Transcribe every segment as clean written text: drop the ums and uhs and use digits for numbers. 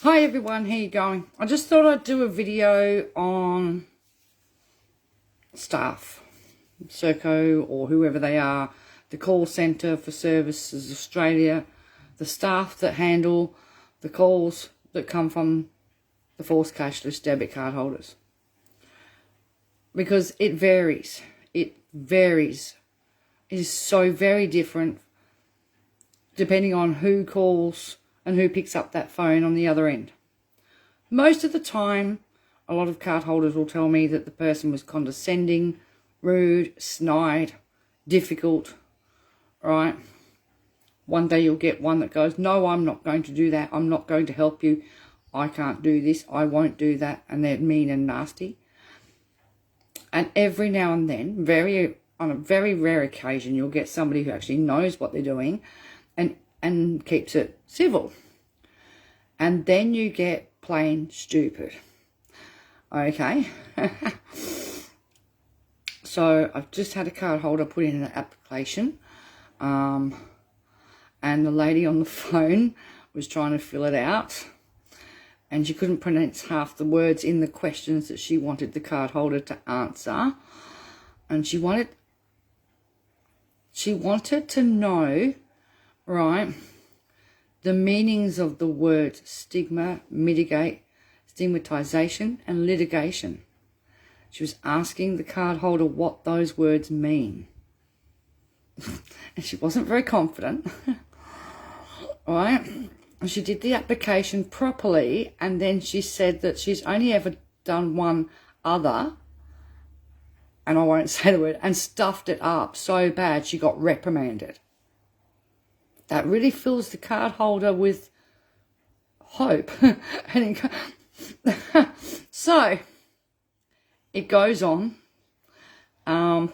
Hi everyone, how you going? I just thought I'd do a video on staff, Serco or whoever they are, the call centre for Services Australia, the staff that handle the calls that come from the forced cashless debit card holders. Because it varies. It varies. It is so very different depending on who calls and who picks up that phone on the other end. Most of the time, a lot of card holders will tell me that the person was condescending, rude, snide, difficult, right? One day you'll get one that goes, no, I'm not going to do that. I'm not going to help you. I can't do this. I won't do that. And they're mean and nasty. And every now and then, on a very rare occasion, you'll get somebody who actually knows what they're doing and keeps it civil. And then you get plain stupid. Okay. So I've just had a card holder put in an application. And the lady on the phone was trying to fill it out. And she couldn't pronounce half the words in the questions that she wanted the card holder to answer. And she wanted to know, right, the meanings of the words stigma, mitigate, stigmatization, and litigation. She was asking the card holder what those words mean. And she wasn't very confident. Right? And she did the application properly, and then she said that she's only ever done one other, and I won't say the word, and stuffed it up so bad she got reprimanded. That really fills the card holder with hope. So, it goes on. I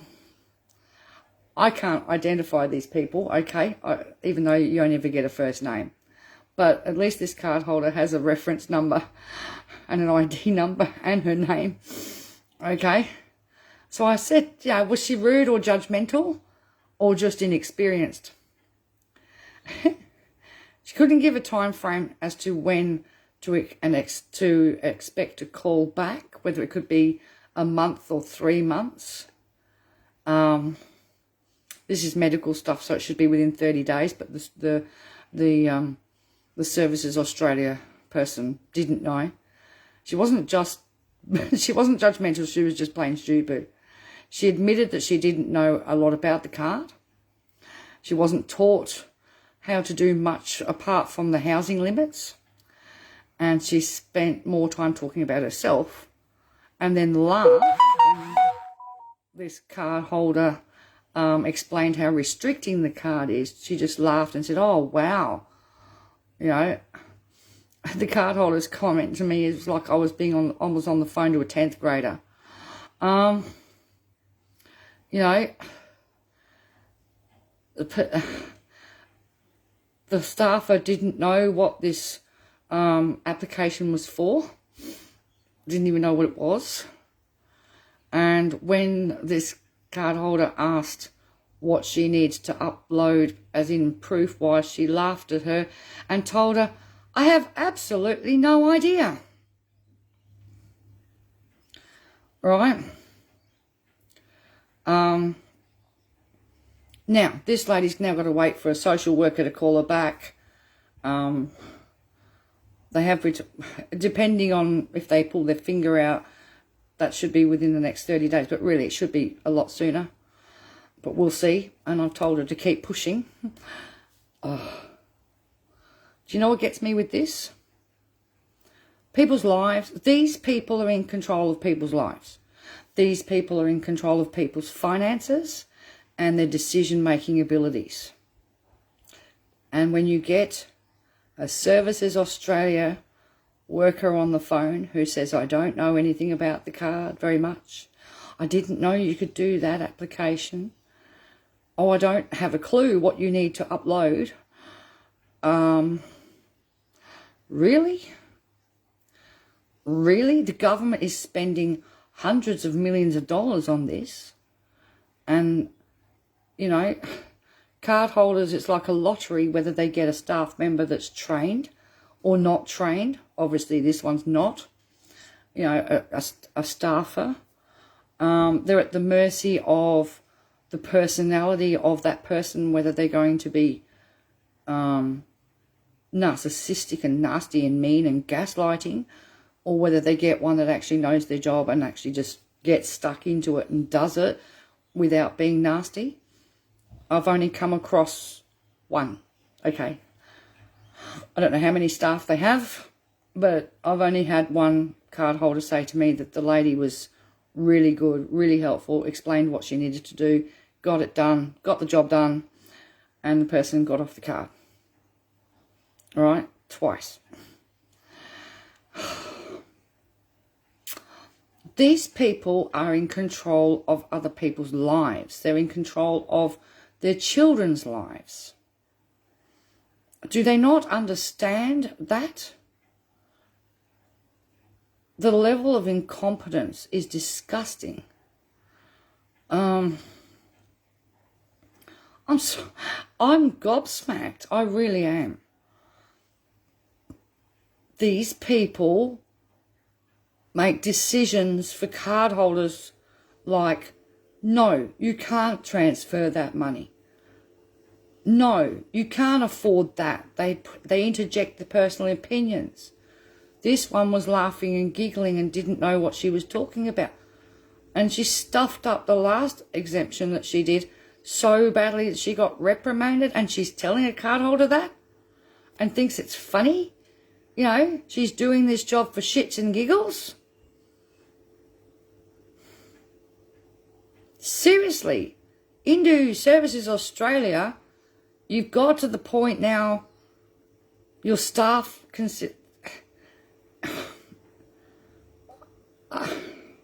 can't identify these people, okay, even though you only ever get a first name. But at least this card holder has a reference number and an ID number and her name, okay? So I said, yeah, was she rude or judgmental or just inexperienced? She couldn't give a time frame as to when to expect a call back, whether it could be a month or 3 months. This is medical stuff, so it should be within 30 days. But the Services Australia person didn't know. She wasn't judgmental. She was just plain stupid. She admitted that she didn't know a lot about the card. She wasn't taught how to do much apart from the housing limits. And she spent more time talking about herself and then laughed when this card holder explained how restricting the card is. She just laughed and said, oh, wow. You know, the card holder's comment to me is like I was on the phone to a 10th grader. You know, the staffer didn't know what this application was for. Didn't even know what it was. And when this card holder asked what she needs to upload as in proof-wise, she laughed at her and told her, I have absolutely no idea. Right? Now, this lady's now got to wait for a social worker to call her back. They have, depending on if they pull their finger out, that should be within the next 30 days. But really, it should be a lot sooner. But we'll see. And I've told her to keep pushing. Oh. Do you know what gets me with this? People's lives. These people are in control of people's lives. These people are in control of people's finances and their decision-making abilities. And when you get a Services Australia worker on the phone who says, I don't know anything about the card very much. I didn't know you could do that application. Oh, I don't have a clue what you need to upload. Really? Really? The government is spending hundreds of millions of dollars on this. And, you know, card holders, it's like a lottery whether they get a staff member that's trained or not trained. Obviously, this one's not. You know, a staffer. They're at the mercy of the personality of that person, whether they're going to be narcissistic and nasty and mean and gaslighting, or whether they get one that actually knows their job and actually just gets stuck into it and does it without being nasty. I've only come across one, okay? I don't know how many staff they have, but I've only had one card holder say to me that the lady was really good, really helpful, explained what she needed to do, got it done, got the job done, and the person got off the card. All right? Twice. These people are in control of other people's lives. They're in control of their children's lives. Do they not understand that? The level of incompetence is disgusting. I'm gobsmacked. I really am. These people make decisions for card holders like, no, you can't transfer that money. No, you can't afford that. They interject the personal opinions. This one was laughing and giggling and didn't know what she was talking about. And she stuffed up the last exemption that she did so badly that she got reprimanded, and she's telling a card holder that and thinks it's funny. You know, she's doing this job for shits and giggles. Seriously, Indu Services Australia, you've got to the point now your staff I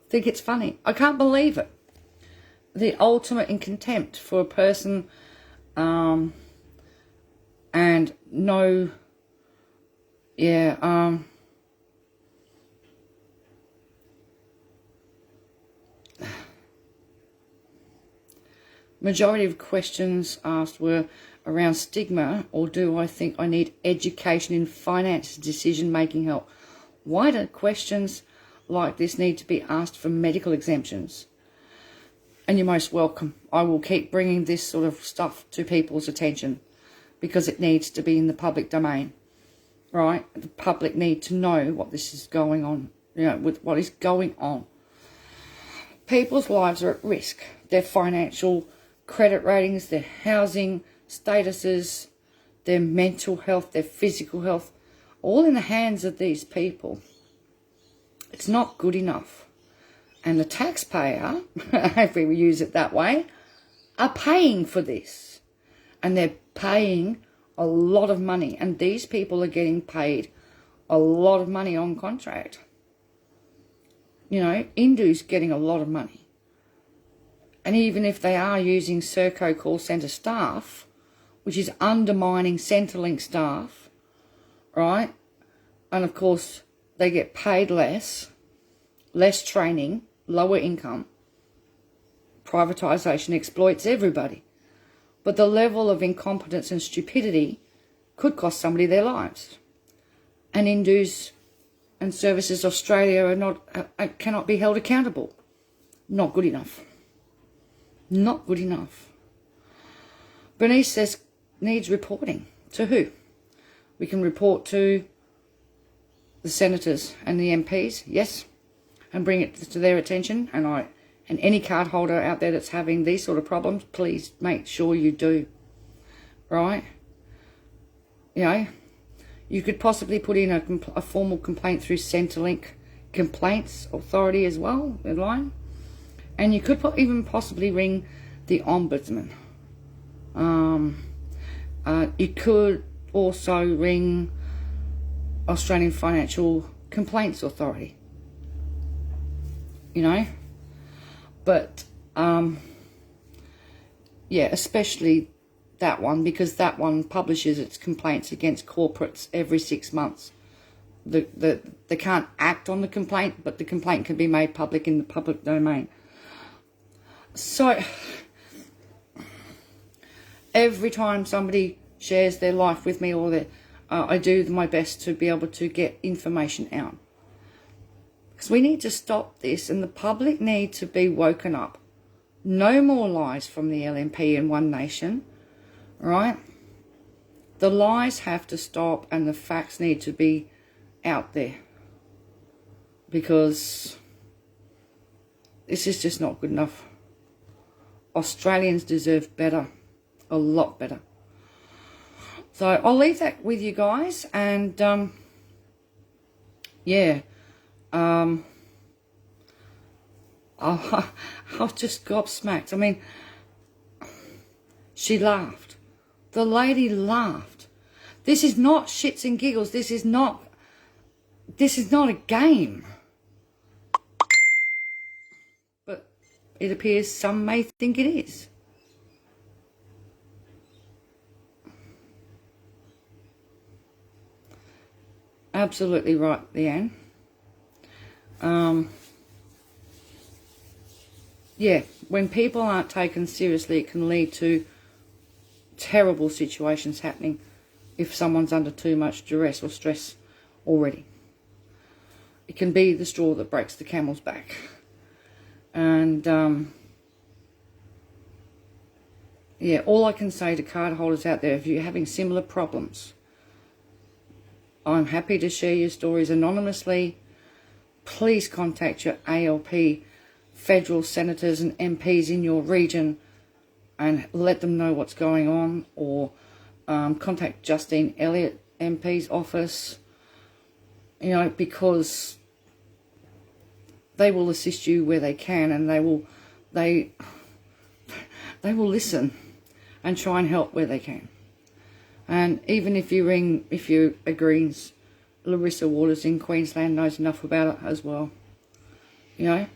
think it's funny. I can't believe it. The ultimate in contempt for a person and no, yeah, majority of questions asked were around stigma, or do I think I need education in finance decision-making help? Why do questions like this need to be asked for medical exemptions? And you're most welcome. I will keep bringing this sort of stuff to people's attention because it needs to be in the public domain, right? The public need to know what this is going on, you know, with what is going on. People's lives are at risk. Their financial credit ratings, their housing statuses, their mental health, their physical health, all in the hands of these people. It's not good enough. And the taxpayer, if we use it that way, are paying for this. And they're paying a lot of money. And these people are getting paid a lot of money on contract. You know, Indu's getting a lot of money. And even if they are using Serco call centre staff, which is undermining Centrelink staff, right? And of course, they get paid less training, lower income. Privatisation exploits everybody. But the level of incompetence and stupidity could cost somebody their lives. And Indus and Services Australia cannot be held accountable. Not good enough. Not good enough. Bernice says needs reporting. To who? We can report to the senators and the MPs, yes, and bring it to their attention. And any card holder out there that's having these sort of problems, please make sure you do. Right? You know, you could possibly put in a formal complaint through Centrelink Complaints Authority as well, in line. And you could even possibly ring the Ombudsman. You could also ring Australian Financial Complaints Authority. You know? But, yeah, especially that one, because that one publishes its complaints against corporates every 6 months. They can't act on the complaint, but the complaint can be made public in the public domain. So, every time somebody shares their life with me or I do my best to be able to get information out. Because we need to stop this, and the public need to be woken up. No more lies from the LNP and One Nation, right? The lies have to stop and the facts need to be out there. Because this is just not good enough. Australians deserve better. A lot better. So I'll leave that with you guys. And, yeah. I was just gobsmacked. I mean, she laughed. The lady laughed. This is not shits and giggles. This is not a game. But it appears some may think it is. Absolutely right, Leanne. Yeah, when people aren't taken seriously, it can lead to terrible situations happening if someone's under too much duress or stress already. It can be the straw that breaks the camel's back. And, yeah, all I can say to card holders out there, if you're having similar problems, I'm happy to share your stories anonymously. Please contact your ALP federal senators and MPs in your region and let them know what's going on, or contact Justine Elliott MP's office, you know, because they will assist you where they can, and they will listen and try and help where they can. And even if you agrees, Larissa Waters in Queensland knows enough about it as well, you know.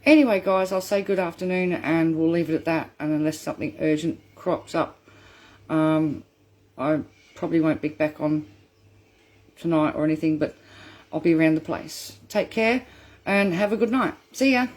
Anyway, guys, I'll say good afternoon and we'll leave it at that. And unless something urgent crops up, I probably won't be back on tonight or anything, but I'll be around the place. Take care and have a good night. See ya.